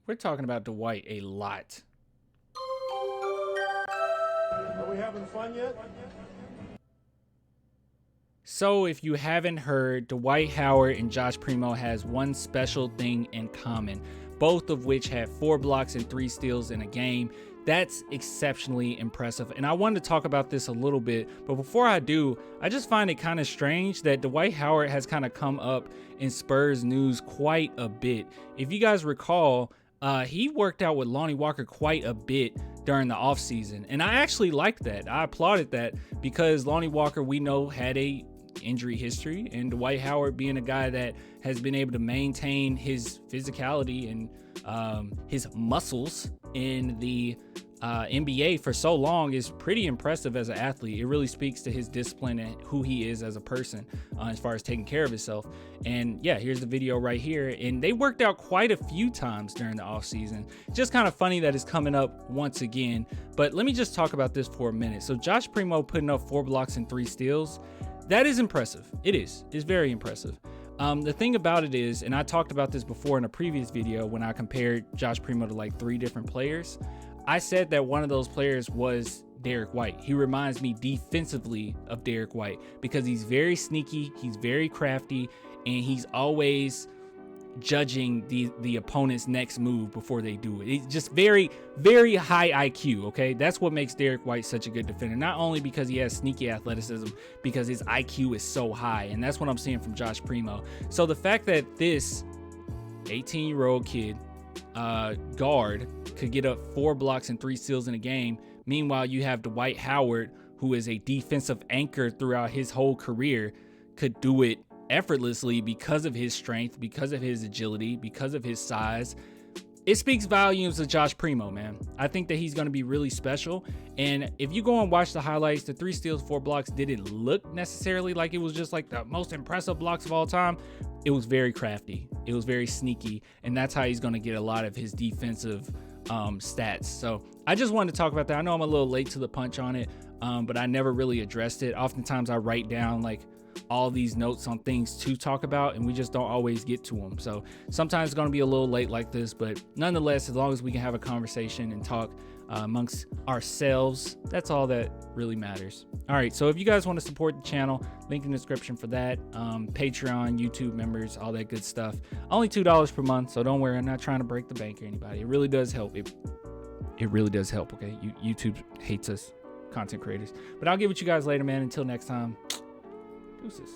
We're talking about Dwight a lot. Are we having fun yet? So if you haven't heard, Dwight Howard and Josh Primo has one special thing in common, both of which had 4 blocks and 3 steals in a game. That's exceptionally impressive. And I wanted to talk about this a little bit, but before I do, I just find it kind of strange that Dwight Howard has kind of come up in Spurs news quite a bit. If you guys recall, he worked out with Lonnie Walker quite a bit during the offseason, and I actually liked that. I applauded that because Lonnie Walker, we know, had a injury history, and Dwight Howard, being a guy that has been able to maintain his physicality and his muscles in the NBA for so long, is pretty impressive as an athlete. It really speaks to his discipline and who he is as a person, as far as taking care of himself. And yeah, here's the video right here, and they worked out quite a few times during the offseason. Just kind of funny that it's coming up once again, but let me just talk about this for a minute. So Josh Primo putting up 4 blocks and 3 steals, that is impressive. It's very impressive. The thing about it is, and I talked about this before in a previous video when I compared Josh Primo to like 3 different players, I said that one of those players was Derek White. He reminds me defensively of Derek White because he's very sneaky, he's very crafty, and he's always judging the opponent's next move before they do it. It's just very, very high IQ, okay? That's what makes Derek White such a good defender. Not only because he has sneaky athleticism, because his IQ is so high, and that's what I'm seeing from Josh Primo. So the fact that this 18-year-old kid, guard, could get up 4 blocks and 3 steals in a game, meanwhile you have Dwight Howard, who is a defensive anchor throughout his whole career, could do it effortlessly because of his strength, because of his agility, because of his size. It speaks volumes of Josh Primo, man. I think that he's going to be really special. And if you go and watch the highlights, the 3 steals, 4 blocks didn't look necessarily like it was just like the most impressive blocks of all time. It was very crafty. It was very sneaky. And that's how he's going to get a lot of his defensive stats. So I just wanted to talk about that. I know I'm a little late to the punch on it, but I never really addressed it. Oftentimes I write down like all these notes on things to talk about, and we just don't always get to them. So sometimes it's going to be a little late like this, but nonetheless, as long as we can have a conversation and talk amongst ourselves, that's all that really matters. All right, so if you guys want to support the channel, link in the description for that. Patreon, YouTube members, all that good stuff. Only $2 per month, so don't worry, I'm not trying to break the bank or anybody. It really does help. It really does help, okay? YouTube hates us, content creators. But I'll get with you guys later, man. Until next time. Deuces.